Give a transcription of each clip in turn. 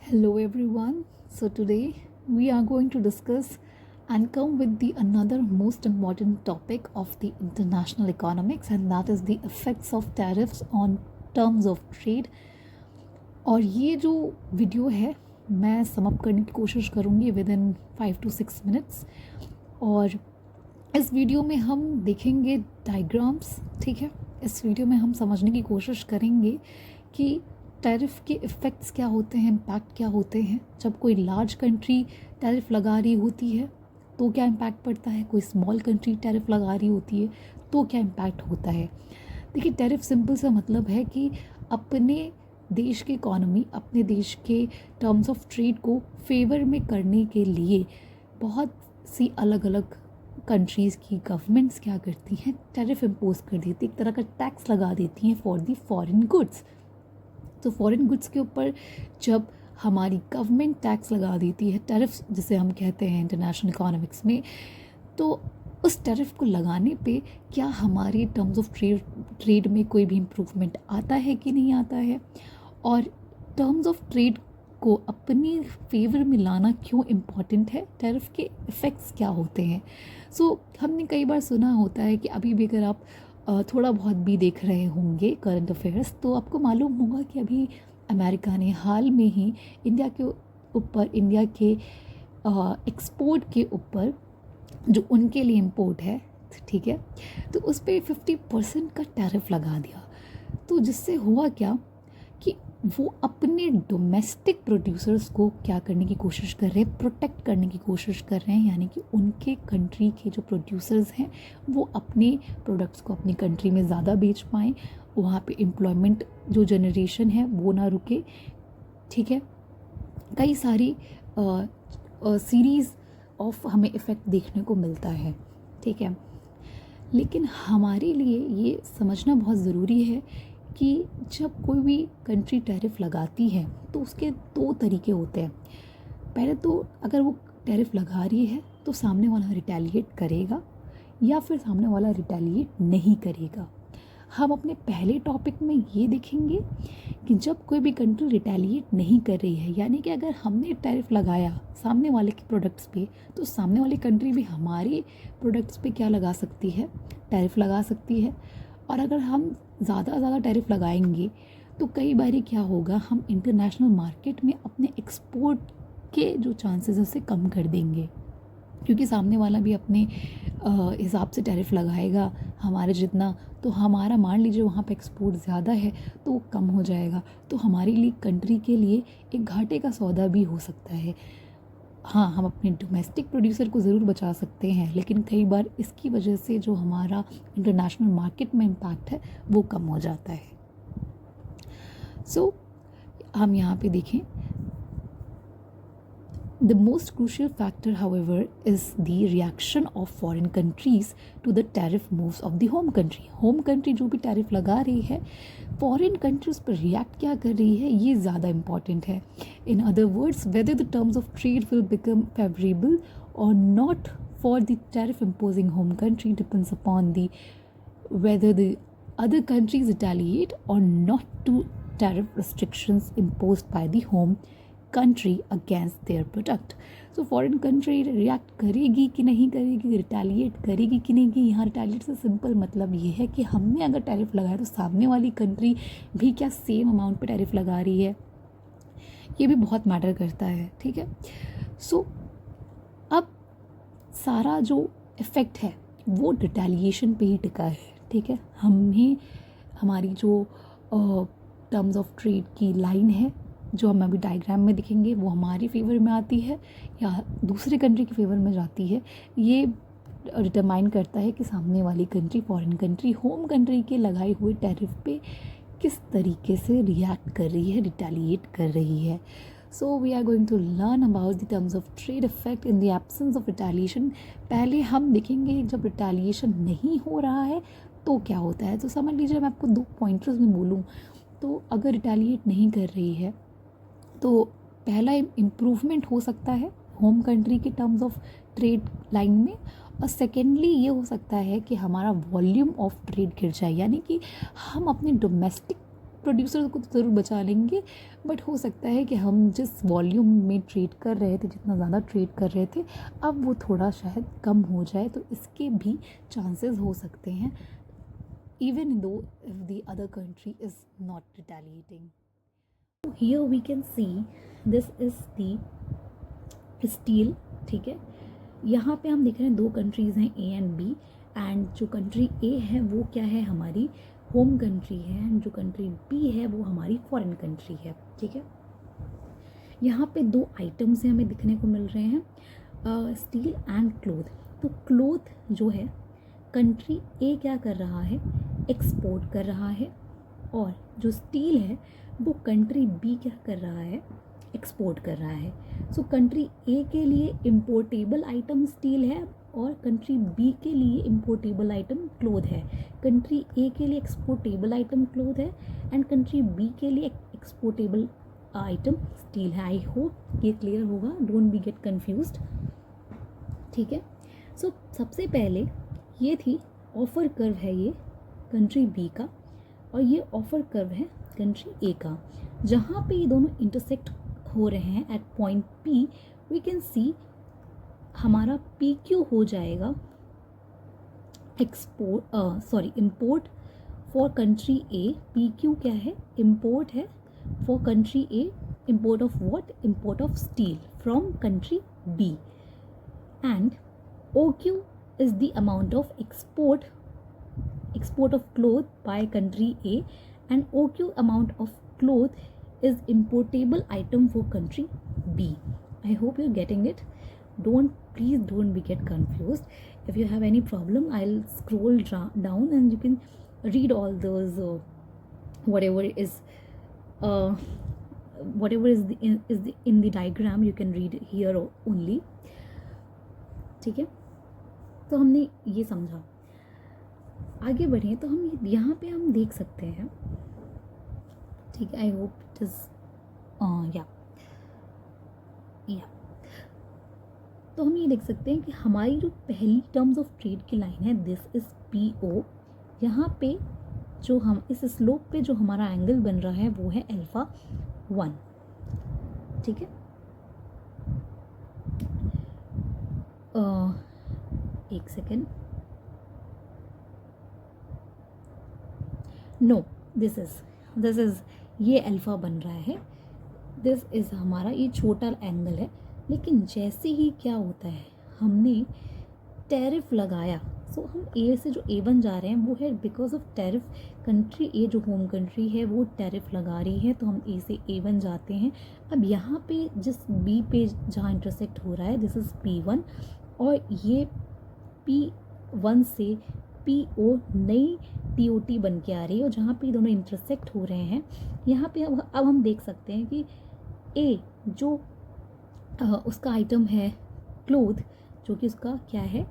Hello everyone. So today we are going to discuss and come with the another most important topic of the international economics, and that is the effects of tariffs on terms of trade. और ये जो video है मैं sum up करने की कोशिश करूँगी with in 5 to 6 minutes। और इस वीडियो में हम देखेंगे डायग्राम्स, ठीक है। इस वीडियो में हम समझने की कोशिश करेंगे कि टैरिफ के इफ़ेक्ट्स क्या होते हैं, इम्पैक्ट क्या होते हैं। जब कोई लार्ज कंट्री टैरिफ लगा रही होती है तो क्या इम्पैक्ट पड़ता है, कोई स्मॉल कंट्री टैरिफ लगा रही होती है तो क्या इम्पैक्ट होता है। देखिए, टैरिफ सिंपल सा मतलब है कि अपने देश की इकॉनमी, अपने देश के टर्म्स ऑफ ट्रेड को फेवर में करने के लिए बहुत सी अलग अलग कंट्रीज़ की गवर्नमेंट्स क्या करती हैं, टैरिफ इम्पोज कर देती, एक तरह का टैक्स लगा देती हैं फॉर दी फॉरेन गुड्स। तो फॉरेन गुड्स के ऊपर जब हमारी गवर्नमेंट टैक्स लगा देती है, टैरिफ जिसे हम कहते हैं इंटरनेशनल इकोनॉमिक्स में, तो उस टैरिफ को लगाने पे क्या हमारे टर्म्स ऑफ ट्रेड में कोई भी इम्प्रूवमेंट आता है कि नहीं आता है, और टर्म्स ऑफ ट्रेड को अपनी फेवर में लाना क्यों इम्पॉर्टेंट है, टैरिफ के इफ़ेक्ट्स क्या होते हैं। हमने कई बार सुना होता है कि अभी भी अगर आप थोड़ा बहुत भी देख रहे होंगे करंट अफेयर्स, तो आपको मालूम होगा कि अभी अमेरिका ने हाल में ही इंडिया के एक्सपोर्ट के ऊपर जो उनके लिए इम्पोर्ट है, ठीक है, तो उस पर 50% का टैरिफ लगा दिया। तो जिससे हुआ क्या कि वो अपने डोमेस्टिक प्रोड्यूसर्स को क्या करने की कोशिश कर रहे हैं, प्रोटेक्ट करने की कोशिश कर रहे हैं। यानी कि उनके कंट्री के जो प्रोड्यूसर्स हैं वो अपने प्रोडक्ट्स को अपनी कंट्री में ज़्यादा बेच पाएँ, वहाँ पे एम्प्लॉयमेंट जो जनरेशन है वो ना रुके, ठीक है। कई सारी सीरीज़ ऑफ हमें इफ़ेक्ट देखने को मिलता है, ठीक है। लेकिन हमारे लिए ये समझना बहुत ज़रूरी है कि जब कोई भी कंट्री टैरिफ लगाती है तो उसके दो तरीके होते हैं। पहले तो अगर वो टैरिफ लगा रही है तो सामने वाला रिटेलिएट करेगा या फिर सामने वाला रिटेलिएट नहीं करेगा। हम अपने पहले टॉपिक में ये देखेंगे कि जब कोई भी कंट्री रिटेलिएट नहीं कर रही है, यानी कि अगर हमने टैरिफ लगाया सामने वाले के प्रोडक्ट्स पे, तो सामने वाली कंट्री भी हमारे प्रोडक्ट्स पे क्या लगा सकती है, टैरिफ लगा सकती है। और अगर हम ज़्यादा टैरिफ लगाएंगे तो कई बार क्या होगा, हम इंटरनेशनल मार्केट में अपने एक्सपोर्ट के जो चांसेस है उसे कम कर देंगे, क्योंकि सामने वाला भी अपने हिसाब से टैरिफ लगाएगा हमारे जितना, तो हमारा मान लीजिए वहाँ पे एक्सपोर्ट ज़्यादा है तो वो कम हो जाएगा, तो हमारे लिए कंट्री के लिए एक घाटे का सौदा भी हो सकता है। हाँ, हम अपने डोमेस्टिक प्रोड्यूसर को ज़रूर बचा सकते हैं, लेकिन कई बार इसकी वजह से जो हमारा इंटरनेशनल मार्केट में इम्पैक्ट है वो कम हो जाता है। हम यहाँ पे देखें, The most crucial factor, however, is the reaction of foreign countries to the tariff moves of the home country. Home country जो भी टैरिफ लगा रही है, foreign countries पर react क्या कर रही है, ये ज़्यादा important है। In other words, whether the terms of trade will become favorable or not for the tariff imposing home country depends upon the whether the other countries retaliate or not to tariff restrictions imposed by the home country against their product. So foreign country react करेगी कि नहीं करेगी, retaliate करेगी कि नहीं। कि यहाँ retaliate से सिंपल मतलब ये है कि हमने अगर टैरिफ लगाया तो सामने वाली कंट्री भी क्या सेम अमाउंट पे टैरिफ लगा रही है, ये भी बहुत मैटर करता है, ठीक है। अब सारा जो इफ़ेक्ट है वो रिटेलिएशन पे ही टिका है, ठीक है। हमें हमारी जो टर्म्स ऑफ ट्रेड की लाइन है जो हम अभी डायग्राम में दिखेंगे वो हमारी फेवर में आती है या दूसरे कंट्री की फेवर में जाती है, ये डिटरमाइन करता है कि सामने वाली country, foreign country, home country के लगाए हुए टैरिफ पे किस तरीके से रिएक्ट कर रही है, रिटेलिएट कर रही है। So we are going to learn about the terms of trade effect in the absence of retaliation. पहले हम देखेंगे जब रिटेलिएशन नहीं हो रहा है तो क्या होता है। तो समझ लीजिए मैं आपको 2 पॉइंटर्स में बोलूँ, तो अगर रिटेलिएट नहीं कर रही है तो पहला इम्प्रूवमेंट हो सकता है होम कंट्री के टर्म्स ऑफ ट्रेड लाइन में, और सेकेंडली ये हो सकता है कि हमारा वॉल्यूम ऑफ ट्रेड गिर जाए, यानी कि हम अपने डोमेस्टिक प्रोड्यूसर को तो ज़रूर बचा लेंगे, बट हो सकता है कि हम जिस वॉल्यूम में ट्रेड कर रहे थे, जितना ज़्यादा ट्रेड कर रहे थे, अब वो थोड़ा शायद कम हो जाए, तो इसके भी चांसेस हो सकते हैं, even though if the other country is not retaliating. So here we can see this is the steel, ठीक है। यहाँ पे हम देख रहे हैं दो कंट्रीज़ हैं ए एंड बी, एंड जो कंट्री ए है वो क्या है, हमारी होम कंट्री है, एंड जो कंट्री बी है वो हमारी फॉरेन कंट्री है, ठीक है। यहाँ पे दो आइटम्स हैं हमें दिखने को मिल रहे हैं, स्टील एंड क्लोथ। तो क्लोथ जो है कंट्री ए क्या कर रहा है, एक्सपोर्ट कर रहा है, और जो स्टील है वो कंट्री बी क्या कर रहा है, एक्सपोर्ट कर रहा है। सो कंट्री ए के लिए इम्पोर्टेबल आइटम स्टील है और कंट्री बी के लिए इम्पोर्टेबल आइटम क्लोथ है। कंट्री ए के लिए एक्सपोर्टेबल आइटम क्लोथ है एंड कंट्री बी के लिए एक्सपोर्टेबल आइटम स्टील है। आई होप ये क्लियर होगा, डोंट बी गेट कन्फ्यूज्ड, ठीक है। सो सबसे पहले ये थी ऑफर कर्व है ये कंट्री बी का, और ये ऑफर कर्व है कंट्री ए का। जहाँ पे ये दोनों इंटरसेक्ट हो रहे हैं at point P, we can see हमारा पी क्यू हो जाएगा import for country A. P Q क्या है, इम्पोर्ट है for country A, import of what, import of steel from country B, and O Q is the amount of export of cloth by country A, and OQ amount of cloth is importable item for country B. I hope you're getting it. Please don't be get confused. If you have any problem, I'll scroll down and you can read all those whatever is in the diagram, you can read here only, ठीक है। तो हमने ये समझा, आगे बढ़े तो हम यहाँ पे हम देख सकते हैं, ठीक है। आई होप इट इज या तो हम ये देख सकते हैं कि हमारी जो पहली टर्म्स ऑफ ट्रेड की लाइन है, दिस इज पी ओ। यहाँ पे जो हम इस स्लोप पे जो हमारा एंगल बन रहा है वो है अल्फा 1, ठीक है। एक सेकेंड, नो दिस इज ये अल्फा बन रहा है, दिस इज हमारा ये छोटा एंगल है। लेकिन जैसे ही क्या होता है, हमने टैरिफ लगाया, सो हम ए से जो A1 जा रहे हैं वो है बिकॉज ऑफ टैरिफ। कंट्री ए जो होम कंट्री है वो टैरिफ लगा रही है, तो हम ए से A1 जाते हैं। अब यहाँ पे जिस बी पे जहाँ इंटरसेक्ट हो रहा है, दिस इज़ P1, और ये P1 से PO नई TOT बन के आ रही है, और जहाँ पे दोनों इंटरसेक्ट हो रहे हैं यहाँ पे अब हम देख सकते हैं कि ए जो उसका आइटम है क्लोथ, जो कि उसका क्या है,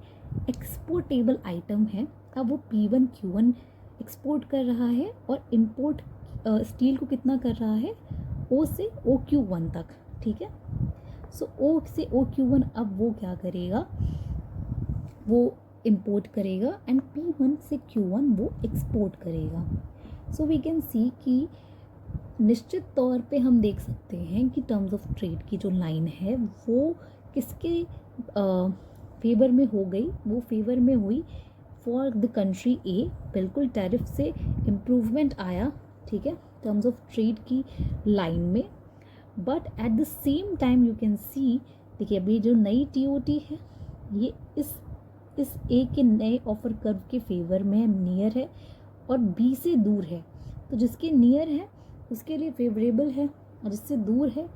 एक्सपोर्टेबल आइटम है। अब वो P1 Q1 एक्सपोर्ट कर रहा है और इम्पोर्ट स्टील को कितना कर रहा है, O से OQ1 तक, ठीक है। सो O से OQ1 अब वो क्या करेगा, वो इम्पोर्ट करेगा, एंड P1 से Q1 वो एक्सपोर्ट करेगा। सो वी कैन सी कि निश्चित तौर पे हम देख सकते हैं कि टर्म्स ऑफ ट्रेड की जो लाइन है वो किसके फेवर में हो गई, वो फेवर में हुई फॉर द कंट्री ए। बिल्कुल टैरिफ से इम्प्रूवमेंट आया, ठीक है, टर्म्स ऑफ ट्रेड की लाइन में। But at the same time you can see, देखिए अभी जो नई TOT है ये इस ए के नए ऑफर कर्व के फेवर में नियर है और बी से दूर है। तो जिसके नियर है उसके लिए फेवरेबल है और जिससे दूर है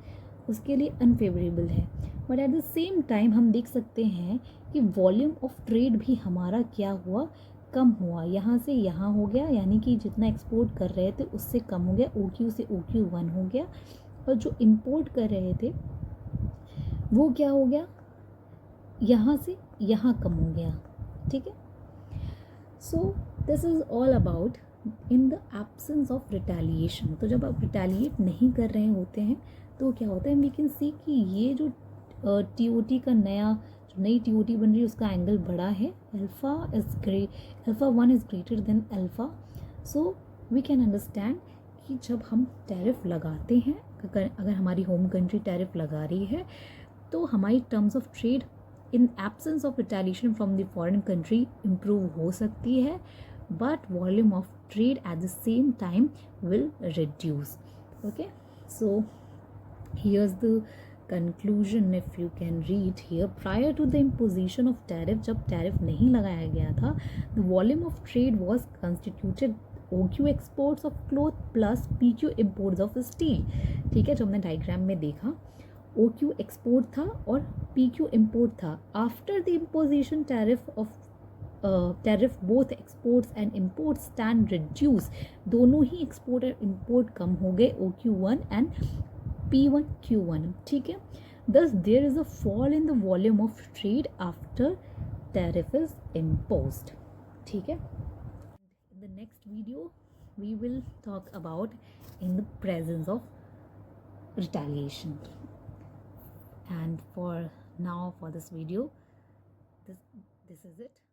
उसके लिए अनफेवरेबल है। But at the same time हम देख सकते हैं कि वॉल्यूम ऑफ ट्रेड भी हमारा क्या हुआ, कम हुआ। यहाँ से यहाँ हो गया, यानी कि जितना एक्सपोर्ट कर रहे थे उससे कम हो गया, OQ से OQ1 हो गया, और जो इंपोर्ट कर रहे थे वो क्या हो गया, यहाँ से यहाँ कम हो गया, ठीक है। So this is all about in the absence of retaliation. तो जब आप रिटेलिएट नहीं कर रहे होते हैं तो क्या होता है, वी कैन सी कि ये जो TOT का जो नई TOT बन रही है उसका एंगल बड़ा है, alpha 1 is greater than alpha. So we can understand कि जब हम टैरिफ लगाते हैं, अगर हमारी होम कंट्री टैरिफ लगा रही है तो हमारी terms of trade in absence of retaliation from the foreign country improve हो सकती है, but volume of trade at the same time will reduce. Okay, so here's the conclusion. If you can read here, prior to the imposition of tariff, जब tariff नहीं लगाया गया था, the volume of trade was constituted OQ exports of cloth plus PQ imports of steel. ठीक है, जो हमने diagram में देखा, OQ एक्सपोर्ट था और PQ इम्पोर्ट था. After the imposition tariff of tariff both exports and imports stand reduce. दोनों ही एक्सपोर्ट और इम्पोर्ट कम हो गए, OQ1 and P1 Q1. ठीक है, thus there is a fall in the volume of trade after tariff is imposed. ठीक है, in the next video we will talk about in the presence of retaliation. And for now, for this video, this is it.